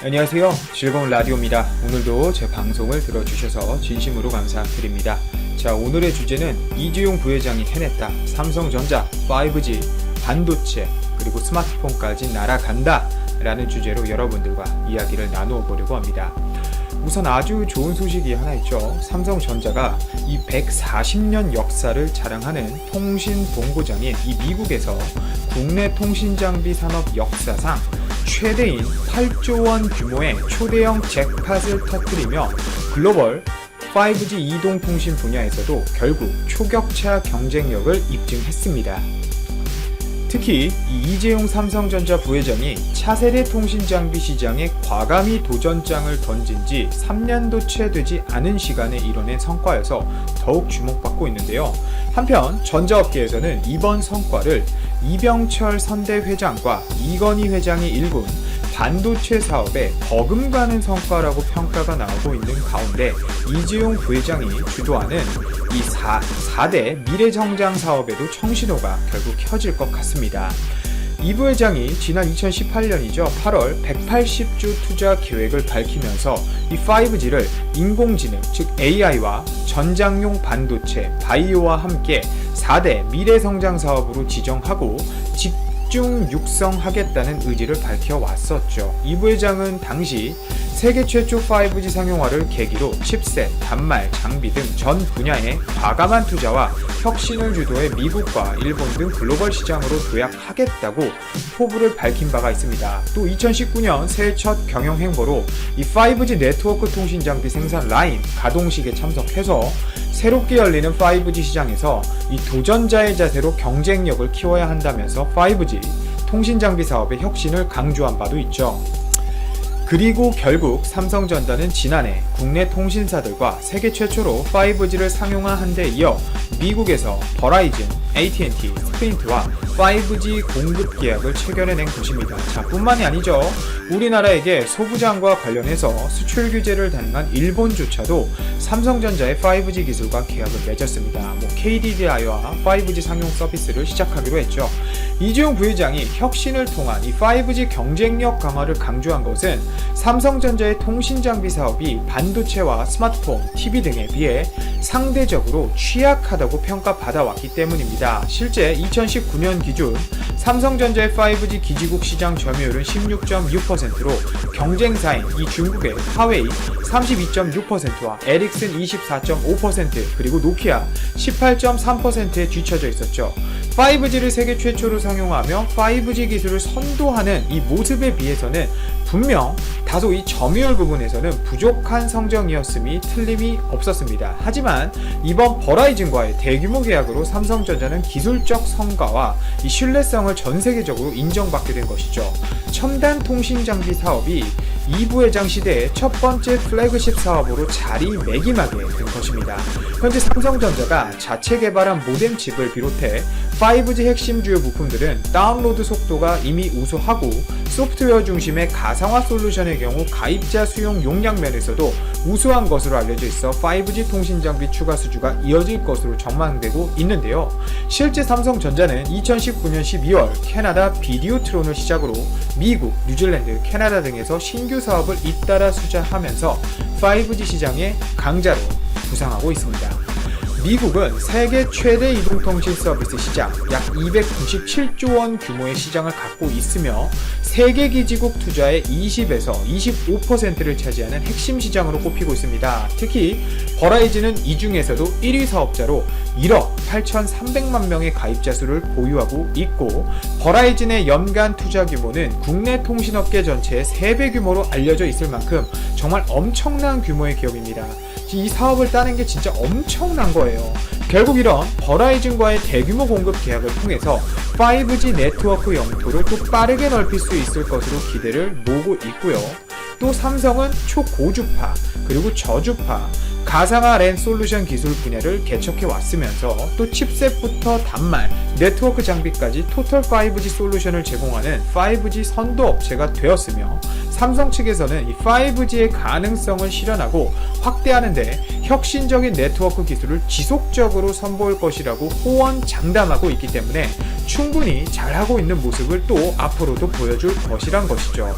안녕하세요. 즐거운 라디오입니다. 오늘도 제 방송을 들어주셔서 진심으로 감사드립니다. 자, 오늘의 주제는 이재용 부회장이 해냈다. 삼성전자, 5G, 반도체, 그리고 스마트폰까지 날아간다 라는 주제로 여러분들과 이야기를 나누어 보려고 합니다. 우선 아주 좋은 소식이 하나 있죠. 삼성전자가 이 140년 역사를 자랑하는 통신 본고장인 이 미국에서 국내 통신장비 산업 역사상 최대인 8조 원 규모의 초대형 잭팟을 터뜨리며 글로벌 5G 이동통신 분야에서도 결국 초격차 경쟁력을 입증했습니다. 특히 이재용 삼성전자 부회장이 차세대 통신장비 시장에 과감히 도전장을 던진 지 3년도 채 되지 않은 시간에 이뤄낸 성과여서 더욱 주목받고 있는데요. 한편 전자업계에서는 이번 성과를 이병철 선대 회장과 이건희 회장이 일군 반도체 사업에 버금가는 성과라고 평가가 나오고 있는 가운데 이재용 부회장이 주도하는 이 4대 미래정장 사업에도 청신호가 결국 켜질 것 같습니다. 이 부회장이 지난 2018년이죠. 8월 180조 투자 계획을 밝히면서 이 5G를 인공지능, 즉 AI와 전장용 반도체, 바이오와 함께 4대 미래성장 사업으로 지정하고 집중 육성하겠다는 의지를 밝혀왔었죠. 이 부회장은 당시 세계 최초 5G 상용화를 계기로 칩셋, 단말, 장비 등 전 분야에 과감한 투자와 혁신을 주도해 미국과 일본 등 글로벌 시장으로 도약하겠다고 포부를 밝힌 바가 있습니다. 또 2019년 새해 첫 경영 행보로 이 5G 네트워크 통신 장비 생산 라인 가동식에 참석해서 새롭게 열리는 5G 시장에서 이 도전자의 자세로 경쟁력을 키워야 한다면서 5G 통신 장비 사업의 혁신을 강조한 바도 있죠. 그리고 결국 삼성전자는 지난해 국내 통신사들과 세계 최초로 5G를 상용화한 데 이어 미국에서 버라이즌, AT&T, 스프린트와 5G 공급 계약을 체결해낸 것입니다. 자, 뿐만이 아니죠. 우리나라에게 소부장과 관련해서 수출 규제를 단행한 일본조차도 삼성전자의 5G 기술과 계약을 맺었습니다. KDDI와 5G 상용 서비스를 시작하기로 했죠. 이재용 부회장이 혁신을 통한 이 5G 경쟁력 강화를 강조한 것은 삼성전자의 통신장비 사업이 반도체와 스마트폰, TV 등에 비해 상대적으로 취약하다고 평가받아왔기 때문입니다. 실제 2019년 기준 삼성전자의 5G 기지국 시장 점유율은 16.6%로 경쟁사인 이 중국의 화웨이 32.6%와 에릭슨 24.5% 그리고 노키아 18.3%에 뒤처져 있었죠. 5G를 세계 최초로 상용하며 5G 기술을 선도하는 이 모습에 비해서는 분명 다소 이 점유율 부분에서는 부족한 성적이었음이 틀림이 없었습니다. 하지만 이번 버라이즌과의 대규모 계약으로 삼성전자는 기술적 성과와 이 신뢰성을 전 세계적으로 인정받게 된 것이죠. 첨단 통신 장비 사업이 이 부회장 시대의 첫 번째 플래그십 사업으로 자리매김하게 된 것입니다. 현재 삼성전자가 자체 개발한 모뎀 칩을 비롯해 5G 핵심 주요 부품들은 다운로드 속도가 이미 우수하고 소프트웨어 중심의 가상화 솔루션의 경우 가입자 수용 용량 면에서도 우수한 것으로 알려져 있어 5G 통신 장비 추가 수주가 이어질 것으로 전망되고 있는데요. 실제 삼성전자는 2019년 12월 캐나다 비디오트론을 시작으로 미국, 뉴질랜드, 캐나다 등에서 신규 사업을 잇따라 수주하면서 5G 시장의 강자로 부상하고 있습니다. 미국은 세계 최대 이동통신 서비스 시장 약 297조 원 규모의 시장을 갖고 있으며 세계 기지국 투자의 20에서 25%를 차지하는 핵심 시장으로 꼽히고 있습니다. 특히 버라이즌은 이 중에서도 1위 사업자로 1억 8,300만 명의 가입자 수를 보유하고 있고 버라이즌의 연간 투자 규모는 국내 통신업계 전체의 3배 규모로 알려져 있을 만큼 정말 엄청난 규모의 기업입니다. 이 사업을 따는 게 진짜 엄청난 거예요. 결국 이런 버라이즌과의 대규모 공급 계약을 통해서 5G 네트워크 영토를 또 빠르게 넓힐 수 있을 것으로 기대를 모으고 있고요. 또 삼성은 초고주파 그리고 저주파 가상화 랜 솔루션 기술 분야를 개척해 왔으면서 또 칩셋부터 단말, 네트워크 장비까지 토탈 5G 솔루션을 제공하는 5G 선도 업체가 되었으며 삼성 측에서는 이 5G의 가능성을 실현하고 확대하는 데 혁신적인 네트워크 기술을 지속적으로 선보일 것이라고 호언장담하고 있기 때문에 충분히 잘하고 있는 모습을 또 앞으로도 보여줄 것이란 것이죠.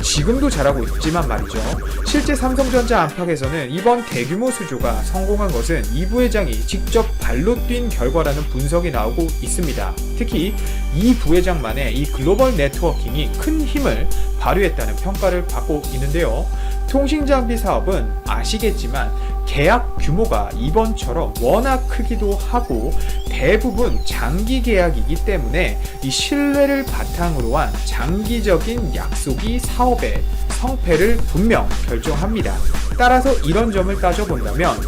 지금도 잘하고 있지만 말이죠. 실제 삼성전자 안팎에서는 이번 대규모 수주가 성공한 것은 이 부회장이 직접 발로 뛴 결과라는 분석이 나오고 있습니다. 특히 이 부회장만의 이 글로벌 네트워킹이 큰 힘을 발휘했다는 평가를 받고 있는데요. 통신장비 사업은 아시겠지만 계약 규모가 이번처럼 워낙 크기도 하고 대부분 장기 계약이기 때문에 이 신뢰를 바탕으로 한 장기적인 약속이 사업의 성패를 분명 결정합니다. 따라서 이런 점을 따져본다면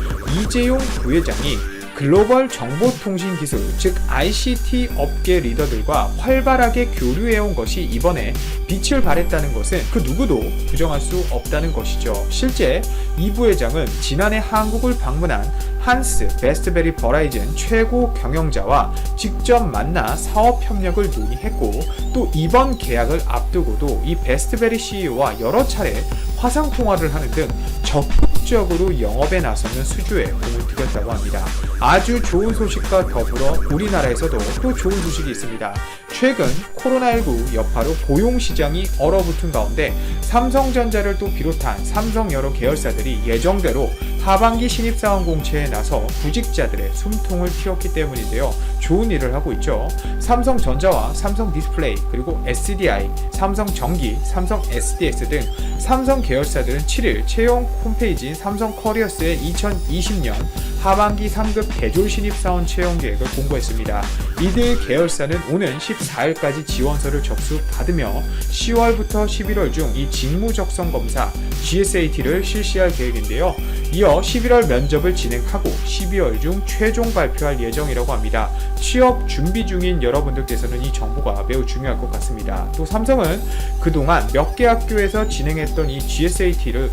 이재용 부회장이 글로벌 정보통신 기술, 즉 ICT 업계 리더들과 활발하게 교류해온 것이 이번에 빛을 발했다는 것은 그 누구도 부정할 수 없다는 것이죠. 실제 이 부회장은 지난해 한국을 방문한 한스 베스트베리 버라이즌 최고 경영자와 직접 만나 사업 협력을 논의했고, 또 이번 계약을 앞두고도 이 베스트베리 CEO와 여러 차례 화상 통화를 하는 등 적극적으로 영업에 나서는 수주에 공을 들였다고 합니다. 아주 좋은 소식과 더불어 우리나라에서도 또 좋은 소식이 있습니다. 최근 코로나19 여파로 고용시장이 얼어붙은 가운데 삼성전자를 또 비롯한 삼성 여러 계열사들이 예정대로 하반기 신입사원 공채에 나서 구직자들의 숨통을 틔웠기 때문인데요. 좋은 일을 하고 있죠. 삼성전자와 삼성디스플레이, 그리고 SDI, 삼성전기, 삼성 SDS 등 삼성 계열사들은 7일 채용 홈페이지인 삼성커리어스의 2020년 하반기 3급 대졸 신입사원 채용 계획을 공고했습니다. 이들 계열사는 오는 14일까지 지원서를 접수받으며 10월부터 11월 중 이 직무 적성 검사 GSAT를 실시할 계획인데요. 이어 11월 면접을 진행하고 12월 중 최종 발표할 예정이라고 합니다. 취업 준비 중인 여러분들께서는 이 정보가 매우 중요할 것 같습니다. 또 삼성은 그동안 몇 개 학교에서 진행했던 이 GSAT를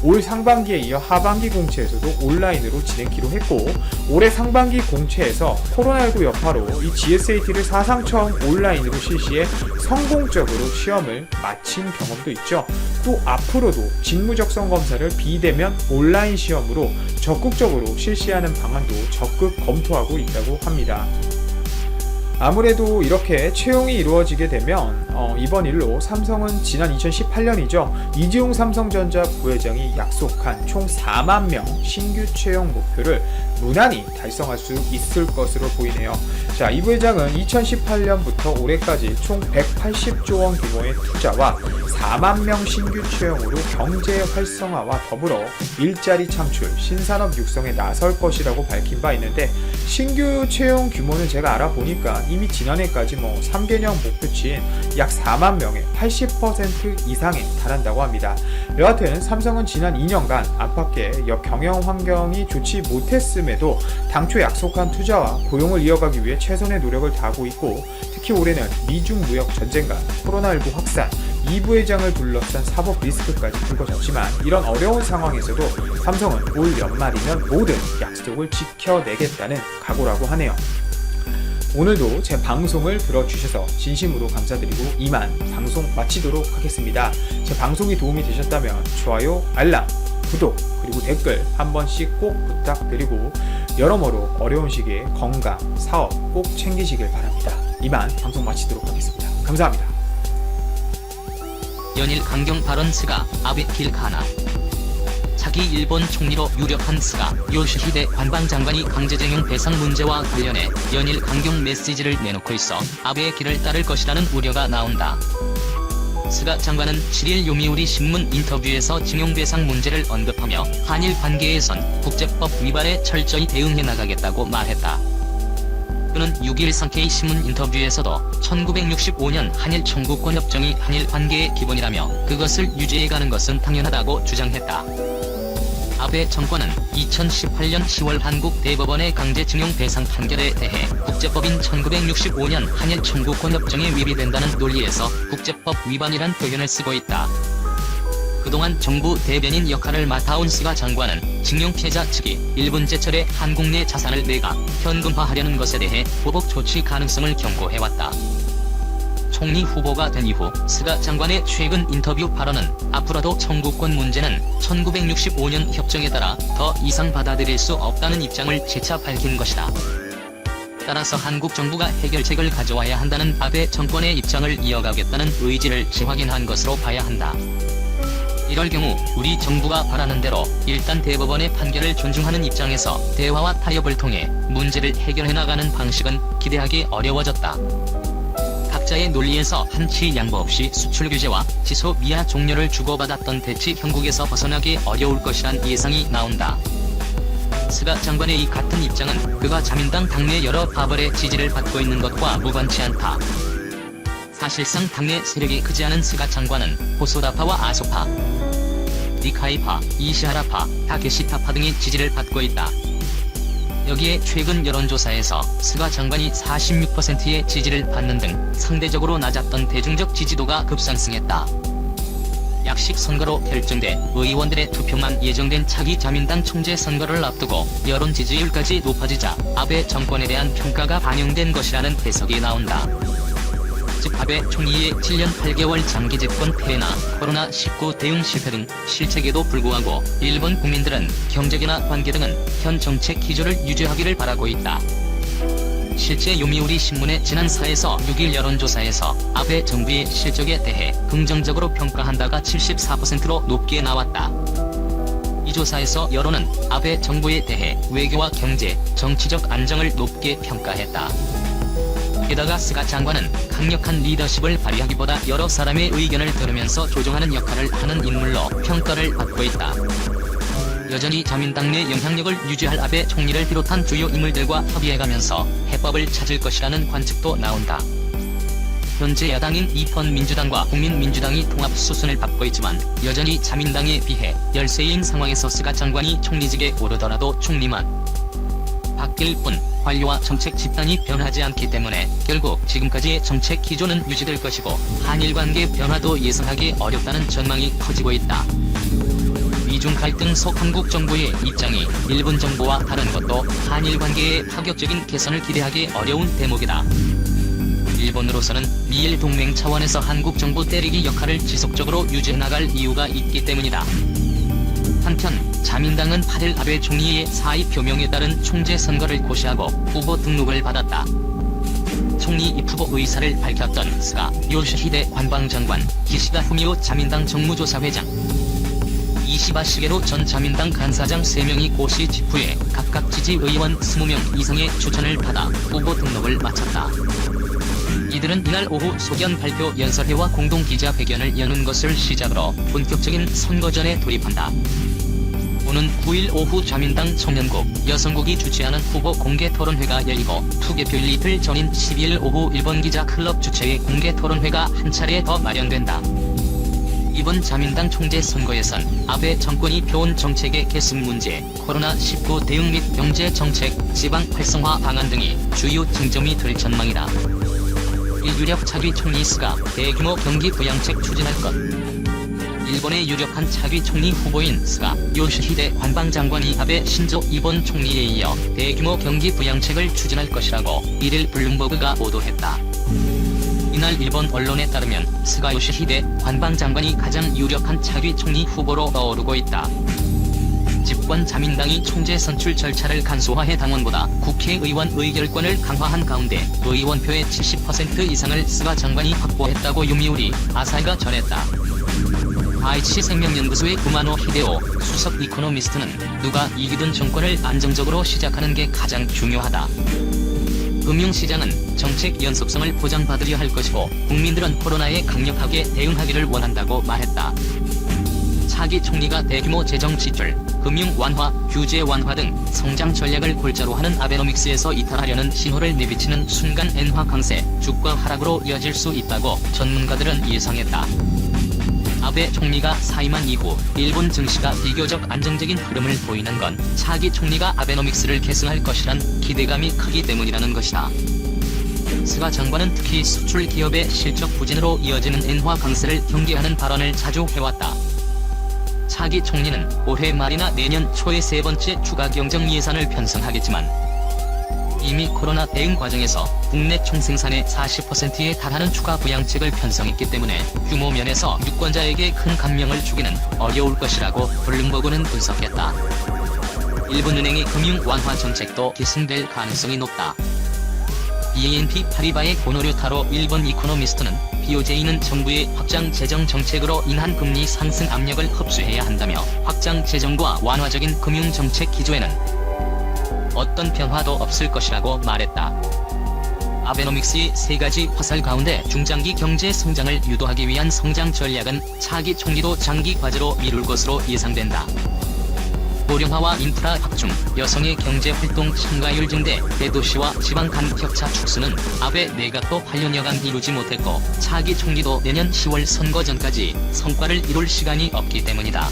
올 상반기에 이어 하반기 공채에서도 온라인으로 진행키로 했고, 올해 상반기 공채에서 코로나19 여파로 이 GSAT를 사상 처음 온라인으로 실시해 성공적으로 시험을 마친 경험도 있죠. 또 앞으로도 직무 적성 검사를 비대면 온라인 시험으로 적극적으로 실시하는 방안도 적극 검토하고 있다고 합니다. 아무래도 이렇게 채용이 이루어지게 되면 이번 일로 삼성은 지난 2018년이죠. 이재용 삼성전자 부회장이 약속한 총 4만 명 신규 채용 목표를 무난히 달성할 수 있을 것으로 보이네요. 자, 이 부회장은 2018년부터 올해까지 총 180조 원 규모의 투자와 4만 명 신규 채용으로 경제 활성화와 더불어 일자리 창출, 신산업 육성에 나설 것이라고 밝힌 바 있는데, 신규 채용 규모는 제가 알아보니까 이미 지난해까지 3개년 목표치인 약 4만 명의 80% 이상에 달한다고 합니다. 여하튼 삼성은 지난 2년간 안팎의 경영 환경이 좋지 못했음에도 당초 약속한 투자와 고용을 이어가기 위해 최선의 노력을 다하고 있고, 특히 올해는 미중 무역 전쟁과 코로나19 확산, 이 부회장을 둘러싼 사법 리스크까지 불거졌지만, 이런 어려운 상황에서도 삼성은 올 연말이면 모든 약속을 지켜내겠다는 각오라고 하네요. 오늘도 제 방송을 들어주셔서 진심으로 감사드리고 이만 방송 마치도록 하겠습니다. 제 방송이 도움이 되셨다면 좋아요, 알람, 구독, 그리고 댓글 한 번씩 꼭 부탁드리고, 여러모로 어려운 시기에 건강, 사업 꼭 챙기시길 바랍니다. 이만 방송 마치도록 하겠습니다. 감사합니다. 연일 강경 발언 스가 아베 길카나. 차기 일본 총리로 유력한 스가 요시히데 관방장관이 강제징용 배상 문제와 관련해 연일 강경 메시지를 내놓고 있어 아베의 길을 따를 것이라는 우려가 나온다. 스가 장관은 7일 요미우리 신문 인터뷰에서 징용배상 문제를 언급하며 한일 관계에선 국제법 위반에 철저히 대응해 나가겠다고 말했다. 그는 6일 상케이 신문 인터뷰에서도 1965년 한일 청구권 협정이 한일 관계의 기본이라며 그것을 유지해가는 것은 당연하다고 주장했다. 아베 정권은 2018년 10월 한국 대법원의 강제징용 배상 판결에 대해 국제법인 1965년 한일 청구권 협정에 위배된다는 논리에서 국제법 위반이란 표현을 쓰고 있다. 그동안 정부 대변인 역할을 맡아온 스가 장관은 징용 피해자 측이 일본 제철에 한국 내 자산을 매각, 현금화하려는 것에 대해 보복 조치 가능성을 경고해왔다. 총리 후보가 된 이후 스가 장관의 최근 인터뷰 발언은 앞으로도 청구권 문제는 1965년 협정에 따라 더 이상 받아들일 수 없다는 입장을 재차 밝힌 것이다. 따라서 한국 정부가 해결책을 가져와야 한다는 아베 정권의 입장을 이어가겠다는 의지를 재확인한 것으로 봐야 한다. 이럴 경우 우리 정부가 바라는 대로 일단 대법원의 판결을 존중하는 입장에서 대화와 타협을 통해 문제를 해결해 나가는 방식은 기대하기 어려워졌다. 각자의 논리에서 한치 양보 없이 수출 규제와 지소 미아 종료를 주고받았던 대치 형국에서 벗어나기 어려울 것이란 예상이 나온다. 스가 장관의 이 같은 입장은 그가 자민당 당내 여러 파벌의 지지를 받고 있는 것과 무관치 않다. 사실상 당내 세력이 크지 않은 스가 장관은 호소다파와 아소파, 니카이파, 이시하라파, 타케시타파 등의 지지를 받고 있다. 여기에 최근 여론조사에서 스가 장관이 46%의 지지를 받는 등 상대적으로 낮았던 대중적 지지도가 급상승했다. 약식 선거로 결정돼 의원들의 투표만 예정된 차기 자민당 총재 선거를 앞두고 여론 지지율까지 높아지자 아베 정권에 대한 평가가 반영된 것이라는 해석이 나온다. 즉 아베 총리의 7년 8개월 장기 집권 폐해나 코로나19 대응 실패 등 실책에도 불구하고 일본 국민들은 경제계나 관계 등은 현 정책 기조를 유지하기를 바라고 있다. 실제 요미우리 신문의 지난 4에서 6일 여론조사에서 아베 정부의 실적에 대해 긍정적으로 평가한다가 74%로 높게 나왔다. 이 조사에서 여론은 아베 정부에 대해 외교와 경제, 정치적 안정을 높게 평가했다. 게다가 스가 장관은 강력한 리더십을 발휘하기보다 여러 사람의 의견을 들으면서 조정하는 역할을 하는 인물로 평가를 받고 있다. 여전히 자민당 내 영향력을 유지할 아베 총리를 비롯한 주요 인물들과 협의해가면서 해법을 찾을 것이라는 관측도 나온다. 현재 야당인 입헌민주당과 국민민주당이 통합 수순을 밟고 있지만 여전히 자민당에 비해 열세인 상황에서 스가 장관이 총리직에 오르더라도 총리만 바뀔 뿐 관료와 정책 집단이 변하지 않기 때문에 결국 지금까지의 정책 기조는 유지될 것이고 한일 관계 변화도 예상하기 어렵다는 전망이 커지고 있다. 미중 갈등 속 한국 정부의 입장이 일본 정부와 다른 것도 한일 관계의 파격적인 개선을 기대하기 어려운 대목이다. 일본으로서는 미일 동맹 차원에서 한국 정부 때리기 역할을 지속적으로 유지해 나갈 이유가 있기 때문이다. 한편 자민당은 8일 아베 총리의 사의 표명에 따른 총재 선거를 고시하고 후보 등록을 받았다. 총리 입후보 의사를 밝혔던 스가 요시히데 관방장관, 기시다 후미오 자민당 정무조사회장, 이시바 시게로 전 자민당 간사장 3명이 고시 직후에 각각 지지의원 20명 이상의 추천을 받아 후보 등록을 마쳤다. 이들은 이날 오후 소견 발표 연설회와 공동기자회견을 여는 것을 시작으로 본격적인 선거전에 돌입한다. 오는 9일 오후 자민당 청년국, 여성국이 주최하는 후보 공개토론회가 열리고 투개표일 이틀 전인 12일 오후 일본 기자클럽 주최의 공개토론회가 한 차례 더 마련된다. 이번 자민당 총재 선거에선 아베 정권이 펴온 정책의 계승 문제, 코로나19 대응 및 경제 정책, 지방 활성화 방안 등이 주요 쟁점이 될 전망이다. 유력 차기 총리 스가 대규모 경기 부양책 추진할 것. 일본의 유력한 차기 총리 후보인 스가 요시히데 관방장관이 아베 신조 이번 총리에 이어 대규모 경기 부양책을 추진할 것이라고 1일 블룸버그가 보도했다. 이날 일본 언론에 따르면 스가 요시히데 관방장관이 가장 유력한 차기 총리 후보로 떠오르고 있다. 집권 자민당이 총재 선출 절차를 간소화해 당원보다 국회의원 의결권을 강화한 가운데 의원표의 70% 이상을 스가 장관이 확보했다고 요미우리 아사히가 전했다. 아이치 생명연구소의 구마노 히데오 수석 이코노미스트는 누가 이기든 정권을 안정적으로 시작하는 게 가장 중요하다. 금융시장은 정책 연속성을 보장받으려 할 것이고 국민들은 코로나에 강력하게 대응하기를 원한다고 말했다. 차기 총리가 대규모 재정 지출, 금융 완화, 규제 완화 등 성장 전략을 골자로 하는 아베노믹스에서 이탈하려는 신호를 내비치는 순간 엔화 강세, 주가 하락으로 이어질 수 있다고 전문가들은 예상했다. 아베 총리가 사임한 이후 일본 증시가 비교적 안정적인 흐름을 보이는 건 차기 총리가 아베노믹스를 계승할 것이란 기대감이 크기 때문이라는 것이다. 스가 장관은 특히 수출 기업의 실적 부진으로 이어지는 엔화 강세를 경계하는 발언을 자주 해왔다. 차기 총리는 올해 말이나 내년 초에 세 번째 추가 경정 예산을 편성하겠지만 이미 코로나 대응 과정에서 국내 총생산의 40%에 달하는 추가 부양책을 편성했기 때문에 규모 면에서 유권자에게 큰 감명을 주기는 어려울 것이라고 블룸버그는 분석했다. 일본은행의 금융 완화 정책도 계승될 가능성이 높다. BNP 파리바의 고노료타로 일본 이코노미스트는 BOJ는 정부의 확장 재정 정책으로 인한 금리 상승 압력을 흡수해야 한다며 확장 재정과 완화적인 금융 정책 기조에는 어떤 변화도 없을 것이라고 말했다. 아베노믹스의 세 가지 화살 가운데 중장기 경제 성장을 유도하기 위한 성장 전략은 차기 총리도 장기 과제로 미룰 것으로 예상된다. 고령화와 인프라 확충, 여성의 경제활동 참가율 증대, 대도시와 지방 간 격차 축소는 아베 내각도 8년여간 이루지 못했고 차기 총리도 내년 10월 선거 전까지 성과를 이룰 시간이 없기 때문이다.